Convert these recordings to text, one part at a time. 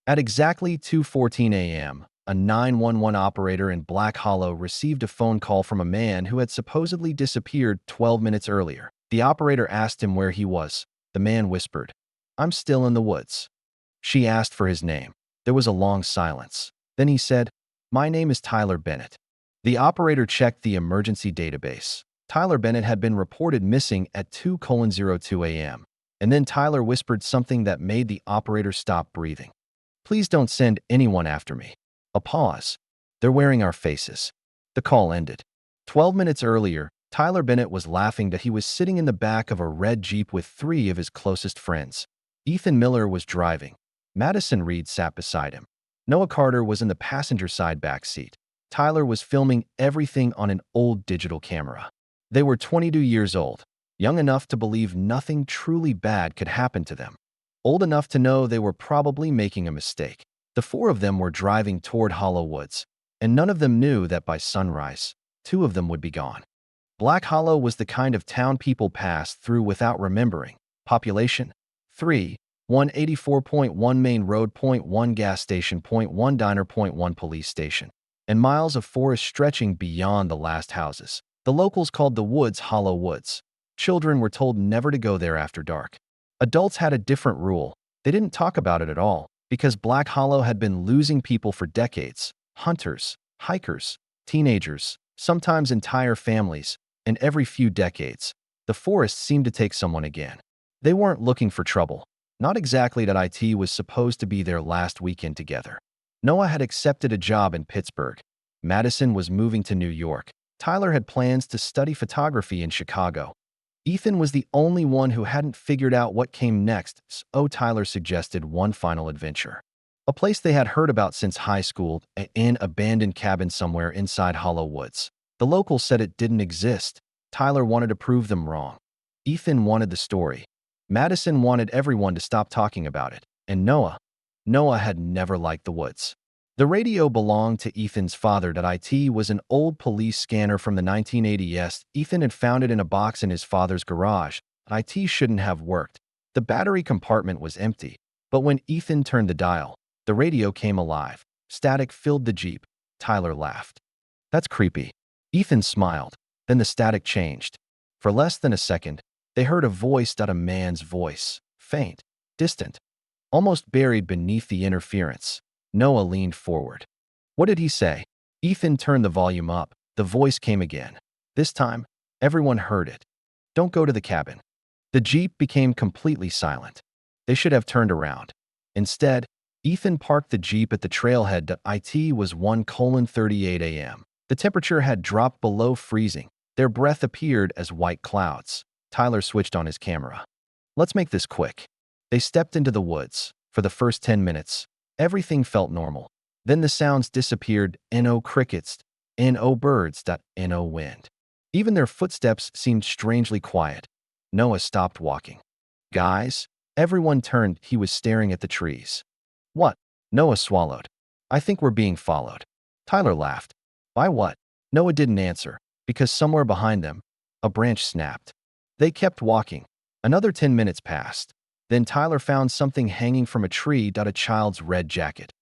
At exactly 2:14 a.m., a 911 operator in Black Hollow received a phone call from a man who had supposedly disappeared 12 minutes earlier. The operator asked him where he was. The man whispered, "I'm still in the woods." She asked for his name. There was a long silence. Then he said, "My name is Tyler Bennett." The operator checked the emergency database. Tyler Bennett had been reported missing at 2:02 a.m. And then Tyler whispered something that made the operator stop breathing. "Please don't send anyone after me." A pause. "They're wearing our faces." The call ended. 12 minutes earlier, Tyler Bennett was laughing that he was sitting in the back of a red Jeep with 3 of his closest friends. Ethan Miller was driving. Madison Reed sat beside him. Noah Carter was in the passenger side back seat. Tyler was filming everything on an old digital camera. They were 22 years old, young enough to believe nothing truly bad could happen to them, old enough to know they were probably making a mistake. The 4 of them were driving toward Hollow Woods, and none of them knew that by sunrise, 2 of them would be gone. Black Hollow was the kind of town people passed through without remembering. Population: 3, 184.1 main road, .1 gas station, .1 diner, .1 police station, and miles of forest stretching beyond the last houses. The locals called the woods Hollow Woods. Children were told never to go there after dark. Adults had a different rule. They didn't talk about it at all, because Black Hollow had been losing people for decades: hunters, hikers, teenagers, sometimes entire families, and every few decades, the forest seemed to take someone again. They weren't looking for trouble. Not exactly that it was supposed to be their last weekend together. Noah had accepted a job in Pittsburgh. Madison was moving to New York. Tyler had plans to study photography in Chicago. Ethan was the only one who hadn't figured out what came next, so Tyler suggested one final adventure. A place they had heard about since high school, an abandoned cabin somewhere inside Hollow Woods. The locals said it didn't exist. Tyler wanted to prove them wrong. Ethan wanted the story. Madison wanted everyone to stop talking about it. And Noah had never liked the woods. The radio belonged to Ethan's father. It was an old police scanner from the 1980s. Ethan had found it in a box in his father's garage. It shouldn't have worked. The battery compartment was empty. But when Ethan turned the dial, the radio came alive. Static filled the Jeep. Tyler laughed. "That's creepy." Ethan smiled. Then the static changed. For less than a second, they heard a voice. A man's voice. Faint, distant, almost buried beneath the interference. Noah leaned forward. "What did he say?" Ethan turned the volume up. The voice came again. This time, everyone heard it. "Don't go to the cabin." The Jeep became completely silent. They should have turned around. Instead, Ethan parked the Jeep at the trailhead. It was 1:38 a.m. The temperature had dropped below freezing. Their breath appeared as white clouds. Tyler switched on his camera. "Let's make this quick." They stepped into the woods. For the first 10 minutes, everything felt normal. Then the sounds disappeared. No crickets, no birds, no wind. Even their footsteps seemed strangely quiet. Noah stopped walking. "Guys," everyone turned. He was staring at the trees. "What?" Noah swallowed. "I think we're being followed." Tyler laughed. "By what?" Noah didn't answer, because somewhere behind them, a branch snapped. They kept walking. Another 10 minutes passed. Then Tyler found something hanging from a tree. A child's red jacket.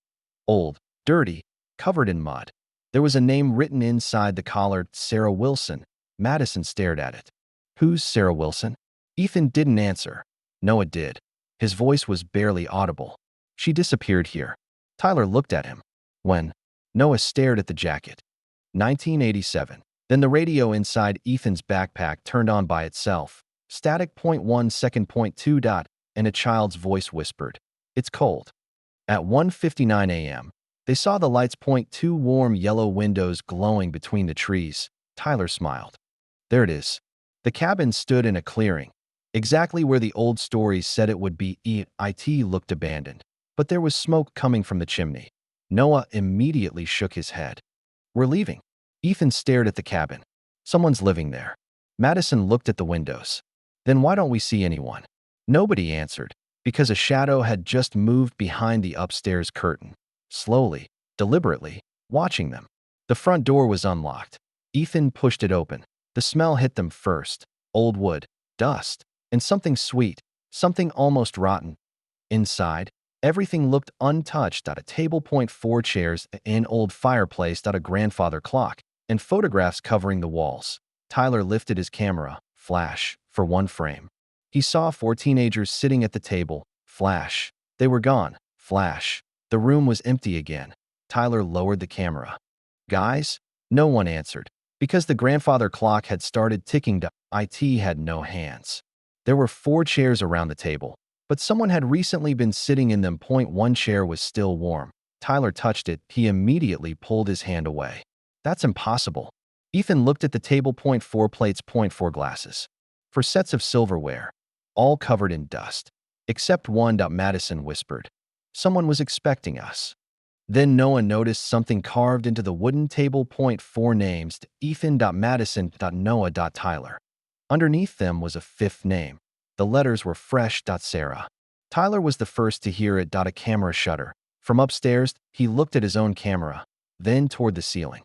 Old, dirty, covered in mud. There was a name written inside the collar: Sarah Wilson. Madison stared at it. "Who's Sarah Wilson?" Ethan didn't answer. Noah did. His voice was barely audible. "She disappeared here." Tyler looked at him. "When?" Noah stared at the jacket. 1987. Then the radio inside Ethan's backpack turned on by itself. Static. .1 second. .2 dot. And a child's voice whispered, "It's cold." At 1:59 a.m., they saw the lights. .2 warm yellow windows glowing between the trees. Tyler smiled. There it is. The cabin stood in a clearing, exactly where the old stories said it would be. It looked abandoned, but there was smoke coming from the chimney. Noah immediately shook his head. "We're leaving." Ethan stared at the cabin. "Someone's living there." Madison looked at the windows. "Then why don't we see anyone?" Nobody answered, because a shadow had just moved behind the upstairs curtain, slowly, deliberately, watching them. The front door was unlocked. Ethan pushed it open. The smell hit them first: old wood, dust, and something sweet, something almost rotten. Inside, Everything looked untouched. A table, four chairs, an old fireplace, a grandfather clock, and photographs covering the walls. Tyler lifted his camera, flash, for one frame. He saw four teenagers sitting at the table, flash. They were gone, flash. The room was empty again. Tyler lowered the camera. Guys? No one answered. Because the grandfather clock had started ticking, it had no hands. There were four chairs around the table, but someone had recently been sitting in them. One chair was still warm. Tyler touched it. He immediately pulled his hand away. That's impossible. Ethan looked at the table. Four plates, four glasses. Four sets of silverware, all covered in dust. Except one. Madison whispered. Someone was expecting us. Then Noah noticed something carved into the wooden table. Four names, Ethan, Madison, Noah, Tyler. Underneath them was a fifth name. The letters were fresh. Sarah. Tyler was the first to hear it. A camera shutter. From upstairs, he looked at his own camera, then toward the ceiling.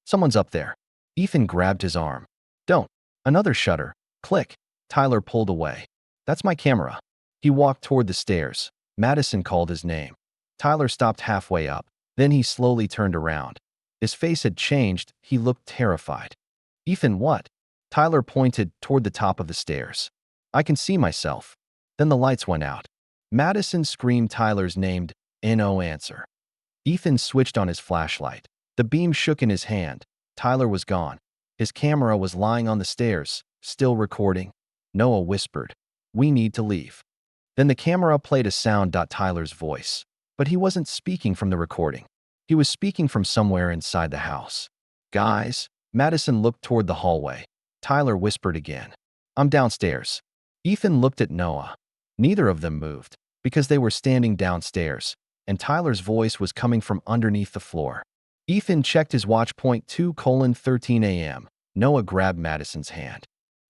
Someone's up there. Ethan grabbed his arm. Don't. Another shutter. Click. Tyler pulled away. That's my camera. He walked toward the stairs. Madison called his name. Tyler stopped halfway up. Then he slowly turned around. His face had changed. He looked terrified. Ethan, what? Tyler pointed toward the top of the stairs. I can see myself. Then the lights went out. Madison screamed Tyler's name. No answer. Ethan switched on his flashlight. The beam shook in his hand. Tyler was gone. His camera was lying on the stairs, still recording. Noah whispered, "We need to leave." Then the camera played a sound. Tyler's voice. But he wasn't speaking from the recording. He was speaking from somewhere inside the house. Guys? Madison looked toward the hallway. Tyler whispered again. I'm downstairs. Ethan looked at Noah. Neither of them moved, because they were standing downstairs, and Tyler's voice was coming from underneath the floor. Ethan checked his watch. 2:13 a.m. Noah grabbed Madison's hand.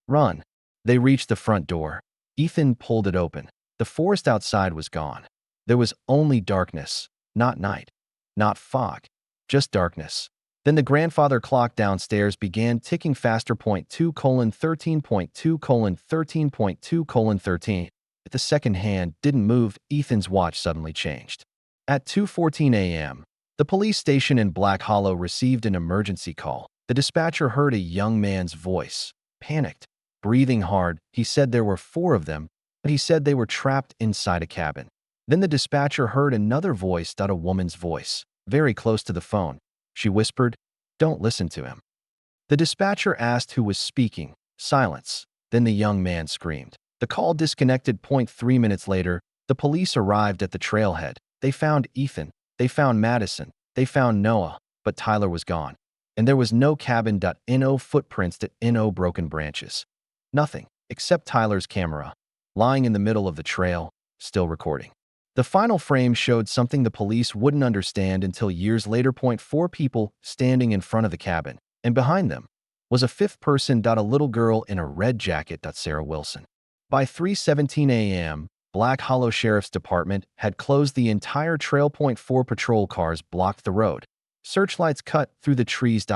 Run. They reached the front door. Ethan pulled it open. The forest outside was gone. There was only darkness, not night, not fog, just darkness. Then the grandfather clock downstairs began ticking faster. 2:13.2:13.2:13. If the second hand didn't move, Ethan's watch suddenly changed. At 2:14 a.m., the police station in Black Hollow received an emergency call. The dispatcher heard a young man's voice. Panicked, breathing hard, he said there were four of them, but he said they were trapped inside a cabin. Then the dispatcher heard another voice. A woman's voice, very close to the phone. She whispered, "Don't listen to him." The dispatcher asked who was speaking. Silence. Then the young man screamed. The call disconnected. 3 minutes later, the police arrived at the trailhead. They found Ethan. They found Madison. They found Noah, but Tyler was gone. And there was no cabin. No footprints. No broken branches. Nothing, except Tyler's camera, lying in the middle of the trail, still recording. The final frame showed something the police wouldn't understand until years later. 4 people standing in front of the cabin, and behind them was a fifth person. A little girl in a red jacket. Sarah Wilson. By 3:17 a.m., Black Hollow Sheriff's Department had closed the entire trail. 4 patrol cars blocked the road. Searchlights cut through the trees.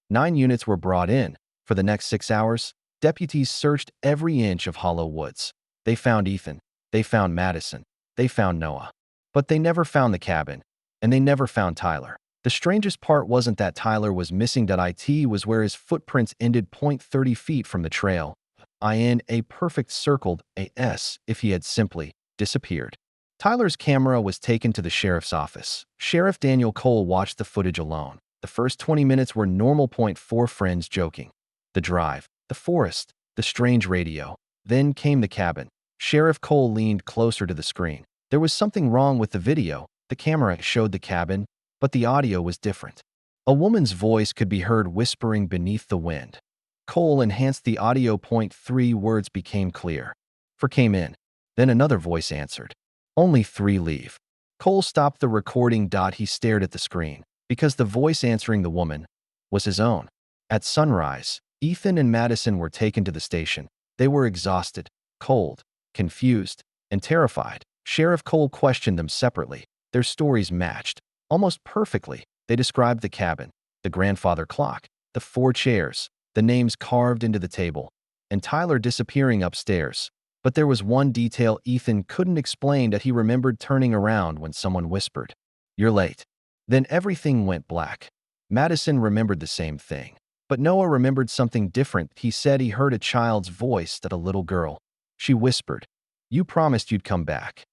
9 units were brought in. For the next 6 hours, deputies searched every inch of Hollow Woods. They found Ethan. They found Madison. They found Noah. But they never found the cabin, and they never found Tyler. The strangest part wasn't that Tyler was missing. It was where his footprints ended. 30 feet from the trail. In a perfect circled S if he had simply disappeared. Tyler's camera was taken to the sheriff's office. Sheriff Daniel Cole watched the footage alone. The first 20 minutes were normal. 4 friends joking. The drive, the forest, the strange radio. Then came the cabin. Sheriff Cole leaned closer to the screen. There was something wrong with the video. The camera showed the cabin, but the audio was different. A woman's voice could be heard whispering beneath the wind. Cole enhanced the audio. 3 words became clear. 4 came in. Then another voice answered. Only 3 leave. Cole stopped the recording. He stared at the screen, because the voice answering the woman was his own. At sunrise, Ethan and Madison were taken to the station. They were exhausted, cold, confused, and terrified. Sheriff Cole questioned them separately. Their stories matched almost perfectly. They described the cabin, the grandfather clock, the 4 chairs, the names carved into the table, and Tyler disappearing upstairs. But there was one detail Ethan couldn't explain that he remembered turning around when someone whispered, "You're late." Then everything went black. Madison remembered the same thing. But Noah remembered something different. He said he heard a child's voice, that a little girl. She whispered, "You promised you'd come back."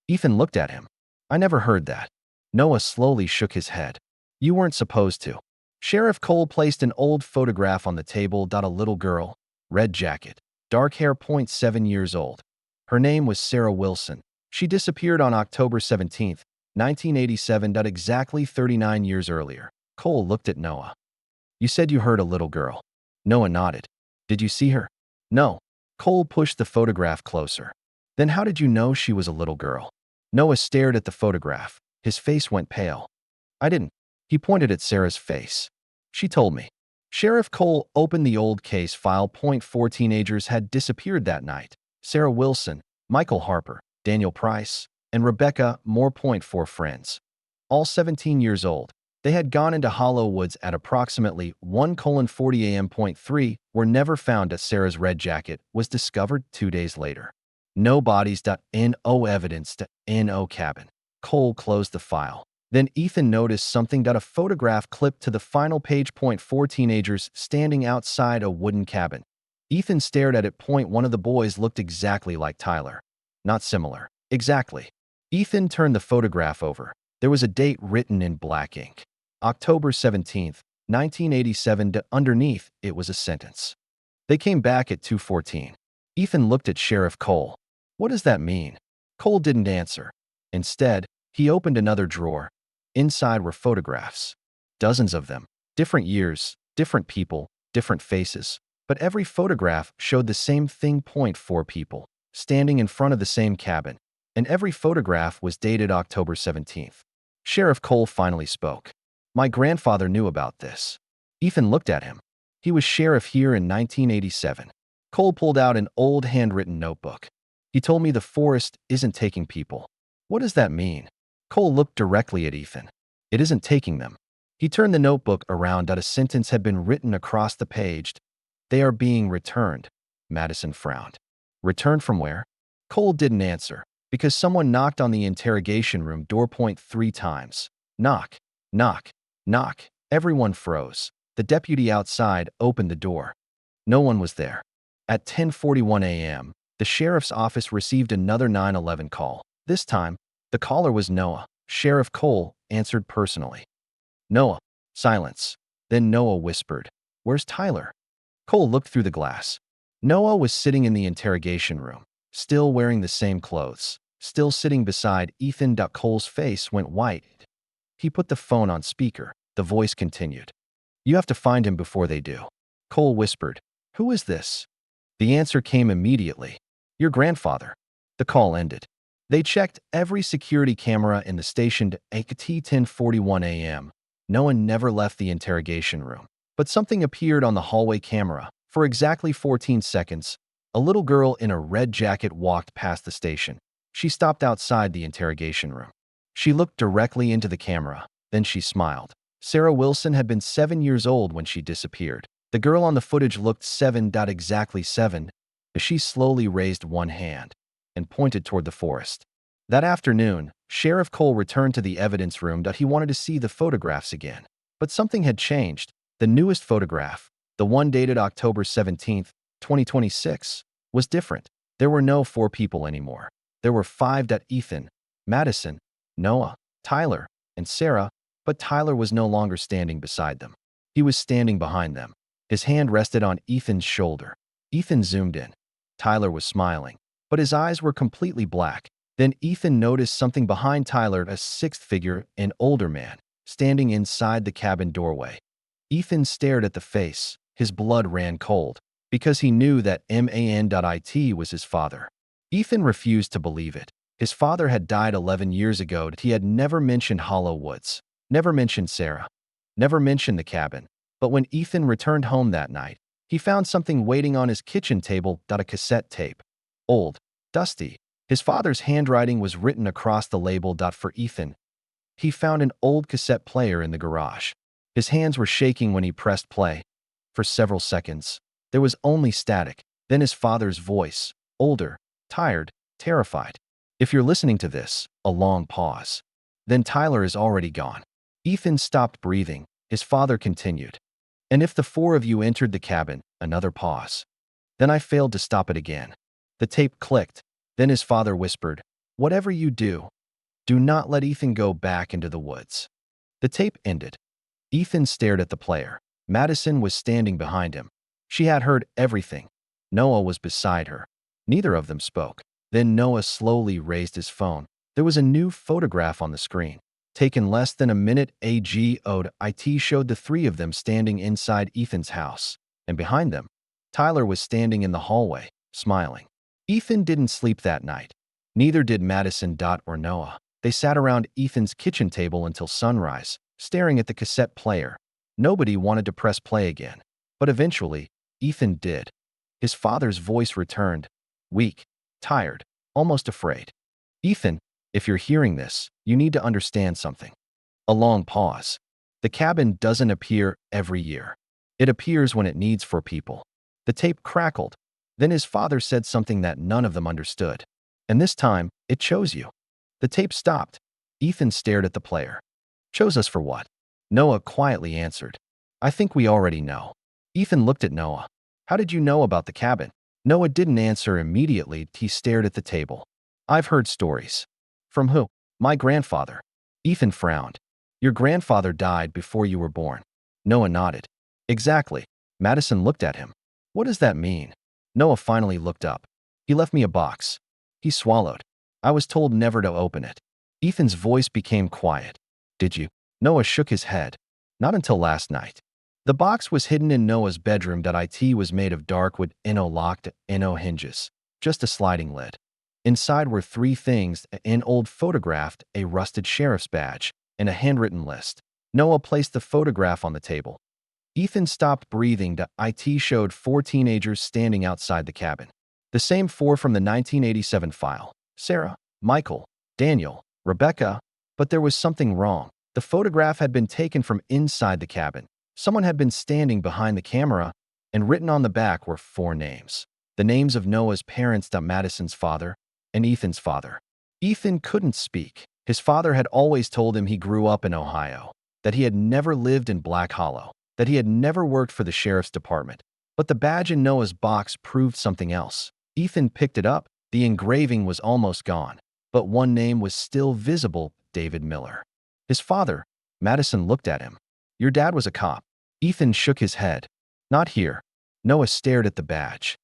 Ethan looked at him. "I never heard that." Noah slowly shook his head. "You weren't supposed to." Sheriff Cole placed an old photograph on the table. A little girl, red jacket, dark hair, 7 years old. Her name was Sarah Wilson. She disappeared on October 17th, 1987. Exactly 39 years earlier. Cole looked at Noah. "You said you heard a little girl." Noah nodded. "Did you see her?" "No." Cole pushed the photograph closer. "Then how did you know she was a little girl?" Noah stared at the photograph. His face went pale. "I didn't." He pointed at Sarah's face. "She told me." Sheriff Cole opened the old case file. 4 teenagers had disappeared that night. Sarah Wilson, Michael Harper, Daniel Price, and Rebecca Moore. 4 friends. All 17 years old. They had gone into Hollow Woods at approximately 1:40 a.m. 3 were never found. Sarah's red jacket was discovered 2 days later. No bodies. No evidence. No cabin. Cole closed the file. Then Ethan noticed something. A photograph clipped to the final page. 4 teenagers standing outside a wooden cabin. Ethan stared at it. One of the boys looked exactly like Tyler. Not similar. Exactly. Ethan turned the photograph over. There was a date written in black ink. October 17th, 1987. Underneath, it was a sentence. "They came back at 2:14. Ethan looked at Sheriff Cole. "What does that mean?" Cole didn't answer. Instead, he opened another drawer. Inside were photographs. Dozens of them. Different years, different people, different faces. But every photograph showed the same thing. 4 people, standing in front of the same cabin. And every photograph was dated October 17th. Sheriff Cole finally spoke. "My grandfather knew about this." Ethan looked at him. "He was sheriff here in 1987. Cole pulled out an old handwritten notebook. "He told me the forest isn't taking people." "What does that mean?" Cole looked directly at Ethan. "It isn't taking them." He turned the notebook around. A sentence had been written across the page. "They are being returned." Madison frowned. "Returned from where?" Cole didn't answer, because someone knocked on the interrogation room door. 3 times. Knock, knock, knock. Everyone froze. The deputy outside opened the door. No one was there. At 10:41 a.m., the sheriff's office received another 911 call. This time, the caller was Noah. Sheriff Cole answered personally. "Noah." Silence. Then Noah whispered, "Where's Tyler?" Cole looked through the glass. Noah was sitting in the interrogation room, still wearing the same clothes, still sitting beside Ethan. Cole's face went white. He put the phone on speaker. The voice continued. "You have to find him before they do." Cole whispered, "Who is this?" The answer came immediately. "Your grandfather." The call ended. They checked every security camera in the station. At 10:41 a.m. No one never left the interrogation room. But something appeared on the hallway camera. For exactly 14 seconds, a little girl in a red jacket walked past the station. She stopped outside the interrogation room. She looked directly into the camera. Then she smiled. Sarah Wilson had been 7 years old when she disappeared. The girl on the footage looked 7. Exactly 7. She slowly raised one hand and pointed toward the forest. That afternoon, Sheriff Cole returned to the evidence room. He wanted to see the photographs again. But something had changed. The newest photograph, the one dated October 17th, 2026, was different. There were no 4 people anymore. There were 5. Ethan, Madison, Noah, Tyler, and Sarah, but Tyler was no longer standing beside them. He was standing behind them. His hand rested on Ethan's shoulder. Ethan zoomed in. Tyler was smiling, but his eyes were completely black. Then Ethan noticed something behind Tyler, a 6th figure, an older man, standing inside the cabin doorway. Ethan stared at the face. His blood ran cold, because he knew that man.it was his father. Ethan refused to believe it. His father had died 11 years ago. He had never mentioned Hollow Woods, never mentioned Sarah, never mentioned the cabin. But when Ethan returned home that night, he found something waiting on his kitchen table. A cassette tape. Old, dusty. His father's handwriting was written across the label. For Ethan, he found an old cassette player in the garage. His hands were shaking when he pressed play. For several seconds, there was only static. Then his father's voice, older, tired, terrified. If you're listening to this, a long pause. Then Tyler is already gone. Ethan stopped breathing. His father continued. And if the four of you entered the cabin, another pause. Then I failed to stop it again. The tape clicked. Then his father whispered, "Whatever you do, do not let Ethan go back into the woods." The tape ended. Ethan stared at the player. Madison was standing behind him. She had heard everything. Noah was beside her. Neither of them spoke. Then Noah slowly raised his phone. There was a new photograph on the screen. Taken less than a minute ago, it showed the three of them standing inside Ethan's house. And behind them, Tyler was standing in the hallway, smiling. Ethan didn't sleep that night. Neither did Madison or Noah. They sat around Ethan's kitchen table until sunrise, staring at the cassette player. Nobody wanted to press play again. But eventually, Ethan did. His father's voice returned, weak, tired, almost afraid. "Ethan, if you're hearing this, you need to understand something." A long pause. The cabin doesn't appear every year. It appears when it needs for people. The tape crackled. Then his father said something that none of them understood. And this time, it chose you. The tape stopped. Ethan stared at the player. "Chose us for what?" Noah quietly answered. "I think we already know." Ethan looked at Noah. "How did you know about the cabin?" Noah didn't answer immediately. He stared at the table. "I've heard stories." "From who?" "My grandfather." Ethan frowned. "Your grandfather died before you were born." Noah nodded. "Exactly." Madison looked at him. "What does that mean?" Noah finally looked up. "He left me a box." He swallowed. "I was told never to open it." Ethan's voice became quiet. "Did you?" Noah shook his head. "Not until last night." The box was hidden in Noah's bedroom. It was made of dark wood, locked, hinges. Just a sliding lid. Inside were three things: an old photograph, a rusted sheriff's badge, and a handwritten list. Noah placed the photograph on the table. Ethan stopped breathing. It showed four teenagers standing outside the cabin. The same four from the 1987 file: Sarah, Michael, Daniel, Rebecca. But there was something wrong. The photograph had been taken from inside the cabin. Someone had been standing behind the camera, and written on the back were four names. The names of Noah's parents: Madison's father and Ethan's father. Ethan couldn't speak. His father had always told him he grew up in Ohio, that he had never lived in Black Hollow, that he had never worked for the sheriff's department. But the badge in Noah's box proved something else. Ethan picked it up. The engraving was almost gone, but one name was still visible: David Miller. His father, Madison, looked at him. "Your dad was a cop." Ethan shook his head. "Not here." Noah stared at the badge.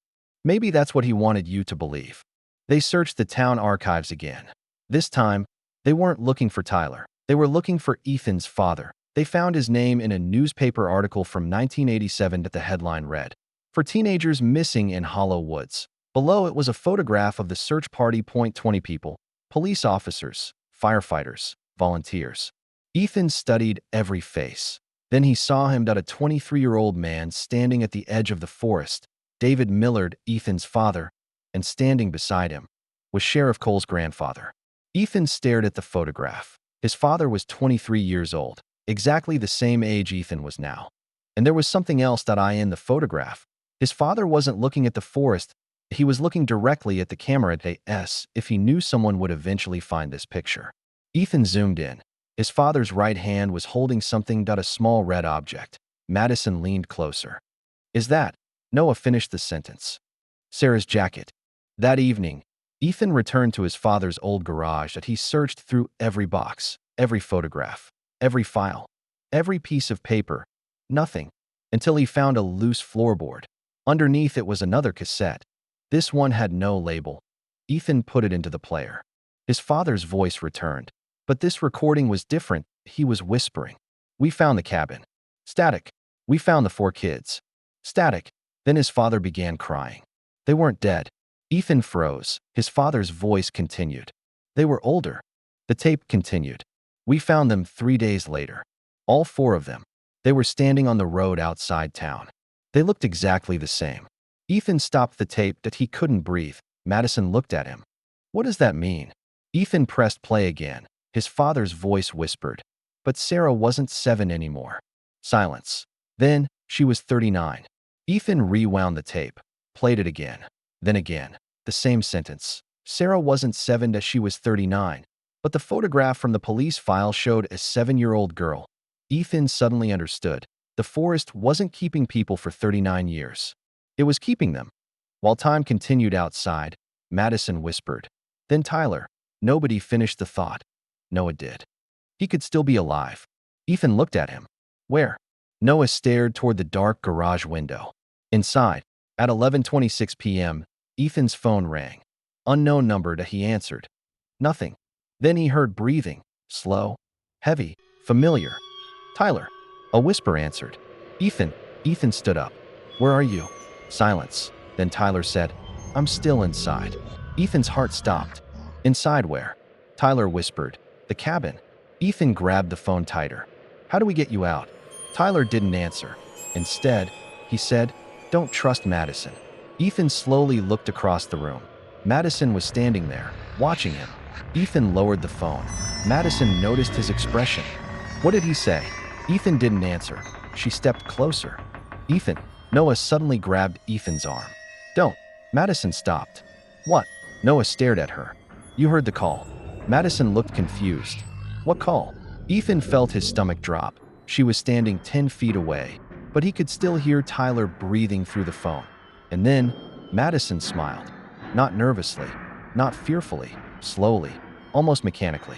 "Maybe that's what he wanted you to believe." They searched the town archives again. This time, they weren't looking for Tyler. They were looking for Ethan's father. They found his name in a newspaper article from 1987 that the headline read, "For teenagers missing in Hollow Woods." Below it was a photograph of the search party: 20 people, police officers, firefighters, volunteers. Ethan studied every face. Then he saw him: a 23-year-old man standing at the edge of the forest, David Millard, Ethan's father, and standing beside him was Sheriff Cole's grandfather. Ethan stared at the photograph. His father was 23 years old, exactly the same age Ethan was now. And there was something else in the photograph. His father wasn't looking at the forest. He was looking directly at the camera. If he knew someone would eventually find this picture. Ethan zoomed in. His father's right hand was holding something: a small red object. Madison leaned closer. "Is that?" Noah finished the sentence. "Sarah's jacket." That evening, Ethan returned to his father's old garage. He searched through every box, every photograph, every file, every piece of paper. Nothing. Until he found a loose floorboard. Underneath it was another cassette. This one had no label. Ethan put it into the player. His father's voice returned. But this recording was different. He was whispering. "We found the cabin." Static. "We found the four kids." Static. Then his father began crying. "They weren't dead." Ethan froze. His father's voice continued. "They were older." The tape continued. "We found them 3 days later. All four of them. They were standing on the road outside town. They looked exactly the same." Ethan stopped the tape. He couldn't breathe. Madison looked at him. "What does that mean?" Ethan pressed play again. His father's voice whispered. "But Sarah wasn't 7 anymore." Silence. "Then, she was 39. Ethan rewound the tape, played it again, then again. The same sentence. Sarah wasn't 7 as she was 39, but the photograph from the police file showed a 7-year-old girl. Ethan suddenly understood. The forest wasn't keeping people for 39 years. It was keeping them. While time continued outside, Madison whispered. Then Tyler. Nobody finished the thought. Noah did. He could still be alive. Ethan looked at him. Where? Noah stared toward the dark garage window. Inside. At 11:26 p.m., Ethan's phone rang. Unknown number that he answered. Nothing. Then he heard breathing. Slow. Heavy. Familiar. Tyler. A whisper answered. Ethan. Ethan stood up. Where are you? Silence. Then Tyler said, I'm still inside. Ethan's heart stopped. Inside where? Tyler whispered. The cabin. Ethan grabbed the phone tighter. How do we get you out? Tyler didn't answer. Instead, he said, Don't trust Madison. Ethan slowly looked across the room. Madison was standing there, watching him. Ethan lowered the phone. Madison noticed his expression. What did he say? Ethan didn't answer. She stepped closer. Ethan. Noah suddenly grabbed Ethan's arm. Don't. Madison stopped. What? Noah stared at her. You heard the call. Madison looked confused. What call? Ethan felt his stomach drop. She was standing 10 feet away, but he could still hear Tyler breathing through the phone. And then, Madison smiled. Not nervously, not fearfully, slowly, almost mechanically.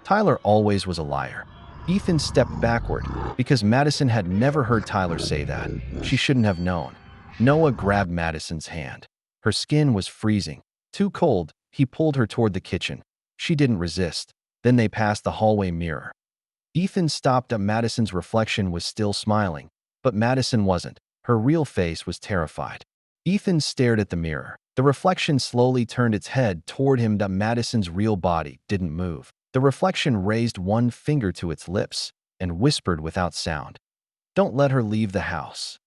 Tyler always was a liar. Ethan stepped backward because Madison had never heard Tyler say that. She shouldn't have known. Noah grabbed Madison's hand. Her skin was freezing. Too cold, he pulled her toward the kitchen. She didn't resist. Then they passed the hallway mirror. Ethan stopped at Madison's reflection was still smiling, but Madison wasn't. Her real face was terrified. Ethan stared at the mirror. The reflection slowly turned its head toward him that Madison's real body didn't move. The reflection raised one finger to its lips and whispered without sound. Don't let her leave the house.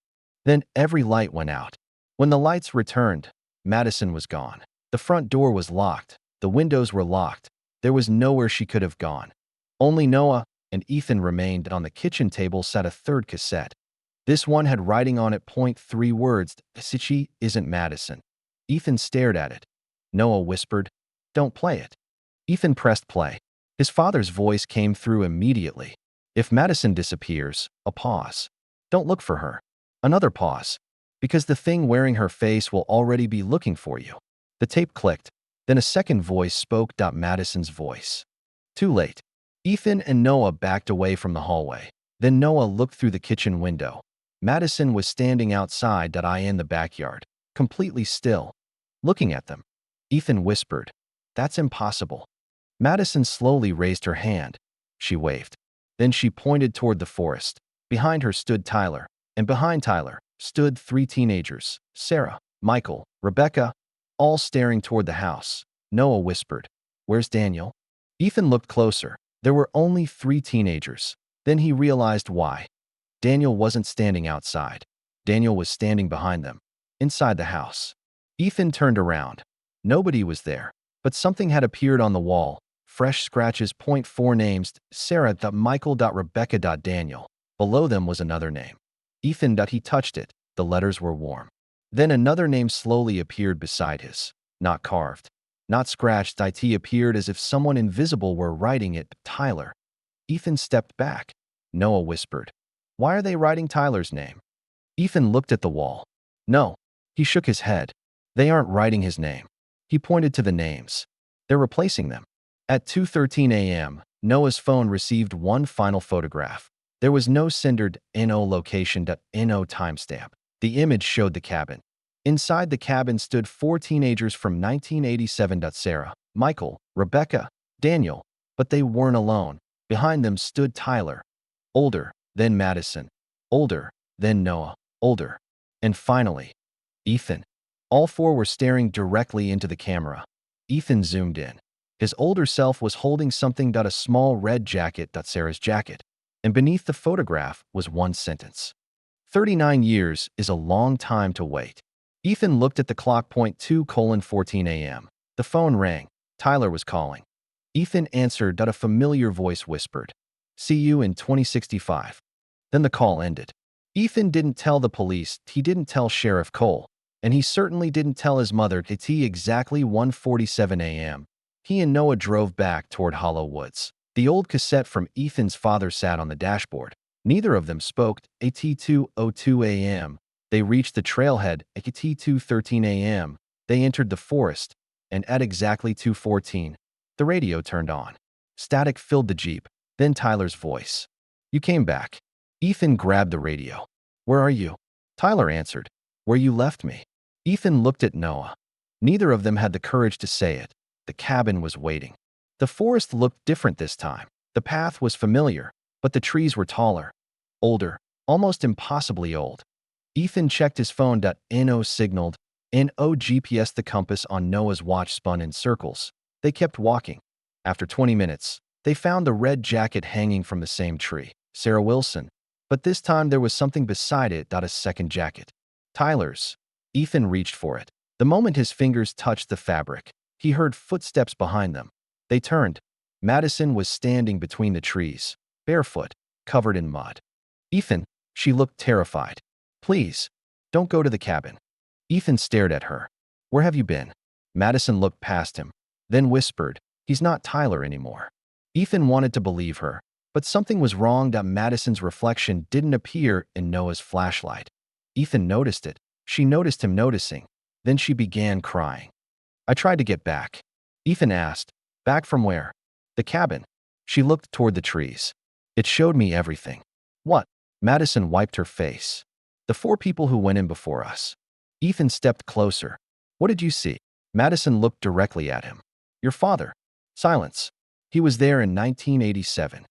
Then every light went out. When the lights returned, Madison was gone. The front door was locked. The windows were locked. There was nowhere she could have gone. Only Noah and Ethan remained. On the kitchen table sat a third cassette. This one had writing on it. 3 words. She isn't Madison. Ethan stared at it. Noah whispered, Don't play it. Ethan pressed play. His father's voice came through immediately. If Madison disappears, a pause. Don't look for her. Another pause. Because the thing wearing her face will already be looking for you. The tape clicked. Then a second voice spoke. Madison's voice. Too late. Ethan and Noah backed away from the hallway. Then Noah looked through the kitchen window. Madison was standing outside. In the backyard, completely still, looking at them. Ethan whispered, That's impossible. Madison slowly raised her hand. She waved. Then she pointed toward the forest. Behind her stood Tyler, and behind Tyler stood 3 teenagers, Sarah, Michael, Rebecca, all staring toward the house. Noah whispered, Where's Daniel? Ethan looked closer. There were only 3 teenagers. Then he realized why. Daniel wasn't standing outside. Daniel was standing behind them, inside the house. Ethan turned around. Nobody was there, but something had appeared on the wall. Fresh scratches. 4 names, Sarah. Michael. Rebecca. Daniel. Below them was another name. Ethan. He touched it. The letters were warm. Then another name slowly appeared beside his. Not carved. Not scratched. It appeared as if someone invisible were writing it. Tyler. Ethan stepped back. Noah whispered, Why are they writing Tyler's name? Ethan looked at the wall. No. He shook his head. They aren't writing his name. He pointed to the names. They're replacing them. At 2:13 a.m., Noah's phone received one final photograph. There was no sendered NO location. NO timestamp. The image showed the cabin. Inside the cabin stood 4 teenagers from 1987. Sarah, Michael, Rebecca, Daniel, but they weren't alone. Behind them stood Tyler. Older, then Madison. Older, then Noah. Older. And finally, Ethan. All 4 were staring directly into the camera. Ethan zoomed in. His older self was holding something. A small red jacket. Sarah's jacket. And beneath the photograph was one sentence. 39 years is a long time to wait. Ethan looked at the clock. 2:14 a.m. The phone rang. Tyler was calling. Ethan answered. A familiar voice whispered, See you in 2065. Then the call ended. Ethan didn't tell the police. He didn't tell Sheriff Cole. And he certainly didn't tell his mother at exactly 1:47 a.m. He and Noah drove back toward Hollow Woods. The old cassette from Ethan's father sat on the dashboard. Neither of them spoke at 2:02 a.m. They reached the trailhead at 2:13 a.m. They entered the forest, and at exactly 2:14, the radio turned on. Static filled the Jeep, then Tyler's voice. "You came back." Ethan grabbed the radio. "Where are you?" Tyler answered, "Where you left me." Ethan looked at Noah. Neither of them had the courage to say it. The cabin was waiting. The forest looked different this time. The path was familiar, but the trees were taller, older, almost impossibly old. Ethan checked his phone. No signaled. No GPS. The compass on Noah's watch spun in circles. They kept walking. After 20 minutes, they found the red jacket hanging from the same tree. Sarah Wilson. But this time there was something beside it. A second jacket. Tyler's. Ethan reached for it. The moment his fingers touched the fabric, he heard footsteps behind them. They turned. Madison was standing between the trees, barefoot, covered in mud. "Ethan," she looked terrified. "Please, don't go to the cabin." Ethan stared at her. "Where have you been?" Madison looked past him, then whispered, "He's not Tyler anymore." Ethan wanted to believe her, but something was wrong. Madison's reflection didn't appear in Noah's flashlight. Ethan noticed it. She noticed him noticing. Then she began crying. "I tried to get back." Ethan asked, "Back from where?" "The cabin." She looked toward the trees. "It showed me everything." "What?" Madison wiped her face. "The 4 people who went in before us." Ethan stepped closer. "What did you see?" Madison looked directly at him. "Your father." Silence. "He was there in 1987.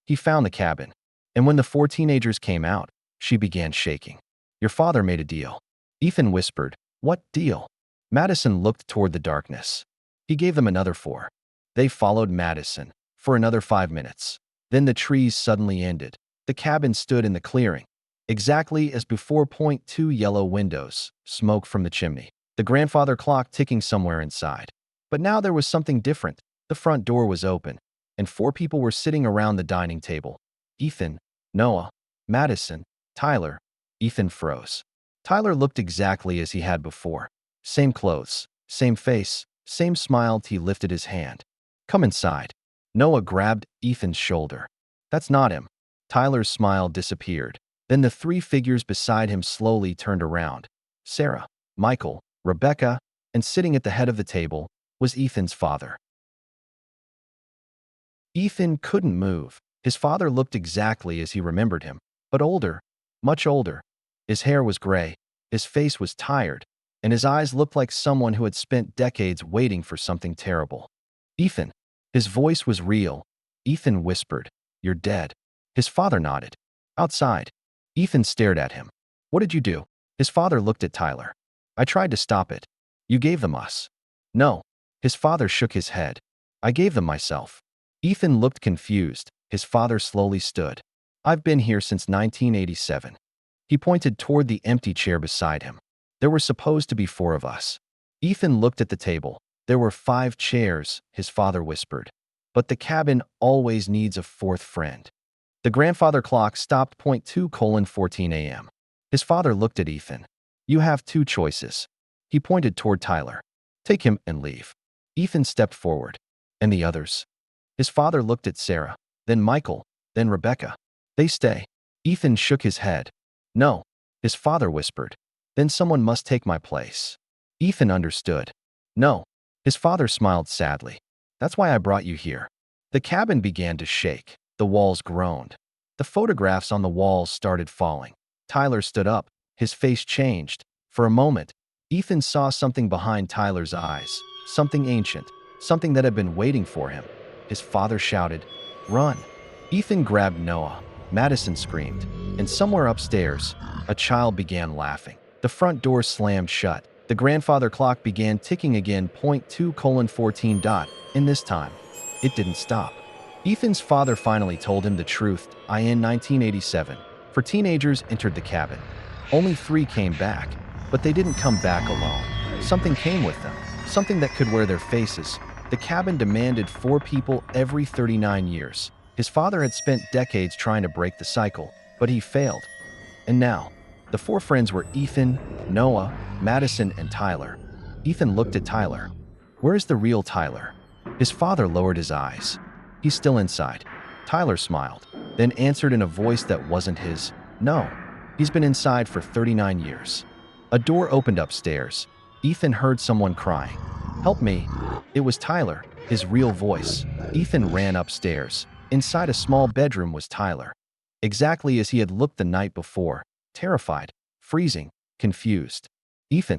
He found the cabin. And when the 4 teenagers came out," she began shaking. "Your father made a deal." Ethan whispered, "What deal?" Madison looked toward the darkness. "He gave them another 4. They followed Madison for another 5 minutes. Then the trees suddenly ended. The cabin stood in the clearing, exactly as before. 2 yellow windows, smoke from the chimney, the grandfather clock ticking somewhere inside. But now there was something different. The front door was open, and 4 people were sitting around the dining table. Ethan, Noah, Madison, Tyler. Ethan froze. Tyler looked exactly as he had before. Same clothes, same face, same smile. He lifted his hand. "Come inside." Noah grabbed Ethan's shoulder. "That's not him." Tyler's smile disappeared. Then the 3 figures beside him slowly turned around. Sarah, Michael, Rebecca, and sitting at the head of the table was Ethan's father. Ethan couldn't move. His father looked exactly as he remembered him, but older, much older. His hair was gray, his face was tired, and his eyes looked like someone who had spent decades waiting for something terrible. "Ethan." His voice was real. Ethan whispered, "You're dead." His father nodded. "Outside." Ethan stared at him. "What did you do?" His father looked at Tyler. "I tried to stop it." "You gave them us." "No." His father shook his head. "I gave them myself." Ethan looked confused. His father slowly stood. "I've been here since 1987. He pointed toward the empty chair beside him. "There were supposed to be 4 of us." Ethan looked at the table. "There were 5 chairs," his father whispered. "But the cabin always needs a 4th friend." The grandfather clock stopped. 2:14 a.m. His father looked at Ethan. "You have 2 choices." He pointed toward Tyler. "Take him and leave." Ethan stepped forward. "And the others?" His father looked at Sarah, then Michael, then Rebecca. "They stay." Ethan shook his head. "No." His father whispered. "Then someone must take my place." Ethan understood. "No." His father smiled sadly. "That's why I brought you here." The cabin began to shake. The walls groaned. The photographs on the walls started falling. Tyler stood up. His face changed. For a moment, Ethan saw something behind Tyler's eyes, something ancient, something that had been waiting for him. His father shouted, "Run!" Ethan grabbed Noah. Madison screamed. And somewhere upstairs, a child began laughing. The front door slammed shut. The grandfather clock began ticking again. 2:14. And this time, it didn't stop. Ethan's father finally told him the truth. In 1987, 4 teenagers entered the cabin. Only 3 came back, but they didn't come back alone. Something came with them, something that could wear their faces. The cabin demanded 4 people every 39 years. His father had spent decades trying to break the cycle, but he failed. And now, The four friends were Ethan, Noah, Madison, and Tyler. Ethan looked at Tyler. Where's the real Tyler? His father lowered his eyes. He's still inside. Tyler smiled, then answered in a voice that wasn't his. No, he's been inside for 39 years. A door opened upstairs. Ethan heard someone crying. Help me. It was Tyler, his real voice. Ethan ran upstairs. Inside a small bedroom was Tyler. Exactly as he had looked the night before, terrified, freezing, confused. Ethan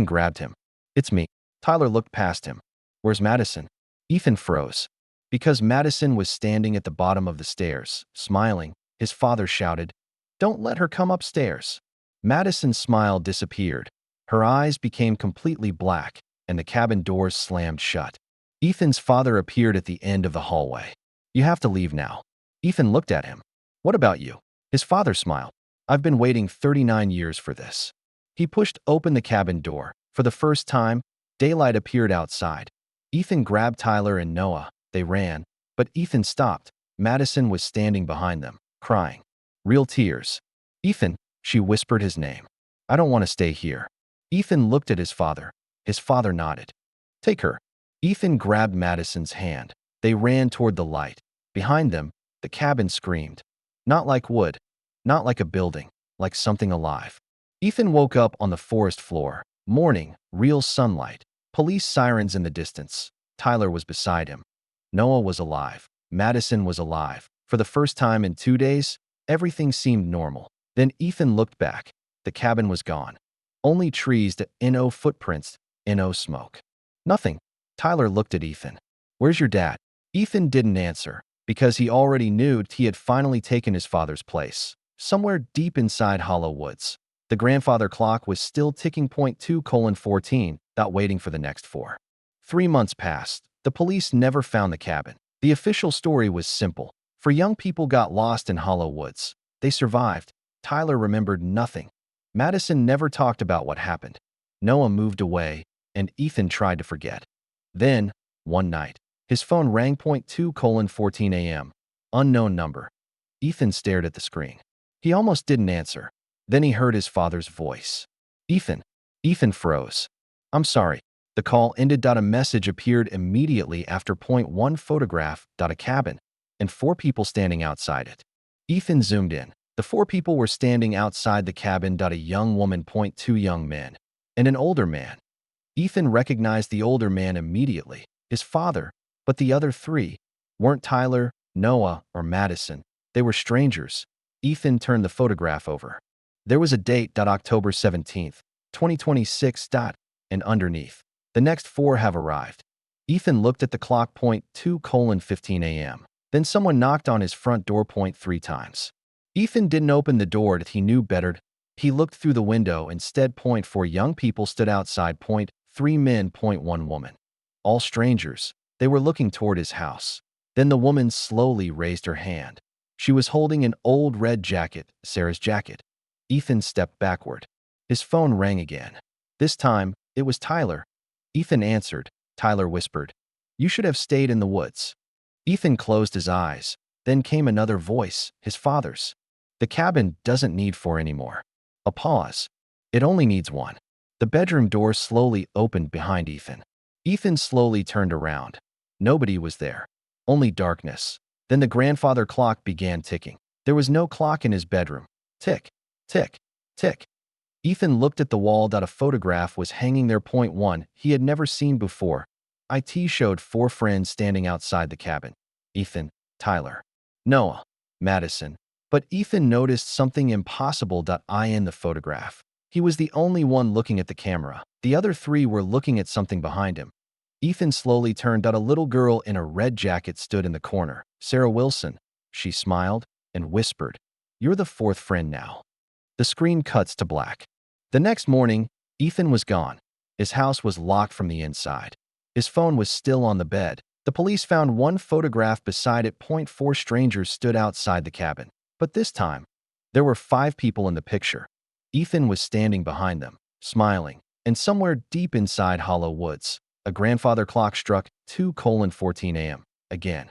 grabbed him. It's me. Tyler looked past him. Where's Madison? Ethan froze. Because Madison was standing at the bottom of the stairs, smiling, his father shouted, "Don't let her come upstairs." Madison's smile disappeared. Her eyes became completely black, and the cabin doors slammed shut. Ethan's father appeared at the end of the hallway. You have to leave now. Ethan looked at him. What about you? His father smiled. I've been waiting 39 years for this. He pushed open the cabin door. For the first time, daylight appeared outside. Ethan grabbed Tyler and Noah. They ran, but Ethan stopped. Madison was standing behind them, crying. Real tears. Ethan, she whispered his name. I don't want to stay here. Ethan looked at his father. His father nodded. Take her. Ethan grabbed Madison's hand. They ran toward the light. Behind them, the cabin screamed. Not like wood, not like a building, like something alive. Ethan woke up on the forest floor. Morning, real sunlight, police sirens in the distance. Tyler was beside him. Noah was alive. Madison was alive. For the first time in 2 days, everything seemed normal. Then Ethan looked back. The cabin was gone. Only trees, no footprints, no smoke. Nothing. Tyler looked at Ethan. Where's your dad? Ethan didn't answer, because he already knew he had finally taken his father's place, somewhere deep inside Hollow Woods. The grandfather clock was still ticking .2:14, not waiting for the next 4. 3 months passed. The police never found the cabin. The official story was simple. 4 young people got lost in Hollow Woods. They survived. Tyler remembered nothing. Madison never talked about what happened. Noah moved away, and Ethan tried to forget. Then, one night, his phone rang .2:14 a.m. Unknown number. Ethan stared at the screen. He almost didn't answer. Then he heard his father's voice. Ethan. Ethan froze. I'm sorry. The call ended. A message appeared immediately after .1 photograph. A cabin, and 4 people standing outside it. Ethan zoomed in. The 4 people were standing outside the cabin. A young woman, .2 young men, and an older man. Ethan recognized the older man immediately, his father, but the other 3 weren't Tyler, Noah, or Madison. They were strangers. Ethan turned the photograph over. There was a date. October 17th, 2026. And underneath, the next 4 have arrived. Ethan looked at the clock. .2:15 a.m. Then someone knocked on his front door. 3 times. Ethan didn't open the door. He knew better. He looked through the window. Instead, 4 young people stood outside. 3 men. 1 woman. All strangers. They were looking toward his house. Then the woman slowly raised her hand. She was holding an old red jacket, Sarah's jacket. Ethan stepped backward. His phone rang again. This time, it was Tyler. Ethan answered. Tyler whispered, "You should have stayed in the woods." Ethan closed his eyes. Then came another voice, his father's. The cabin doesn't need 4 anymore. A pause. It only needs 1. The bedroom door slowly opened behind Ethan. Ethan slowly turned around. Nobody was there. Only darkness. Then the grandfather clock began ticking. There was no clock in his bedroom. Tick, tick, tick. Ethan looked at the wall. A photograph was hanging there. .1 he had never seen before. It showed 4 friends standing outside the cabin. Ethan, Tyler, Noah, Madison. But Ethan noticed something impossible. In the photograph, he was the only one looking at the camera. The other 3 were looking at something behind him. Ethan slowly turned. A little girl in a red jacket stood in the corner. Sarah Wilson. She smiled and whispered, "You're the 4th friend now." The screen cuts to black. The next morning, Ethan was gone. His house was locked from the inside. His phone was still on the bed. The police found 1 photograph beside it. 4 strangers stood outside the cabin. But this time, there were 5 people in the picture. Ethan was standing behind them, smiling, and somewhere deep inside Hollow Woods, a grandfather clock struck 2:14 a.m. again.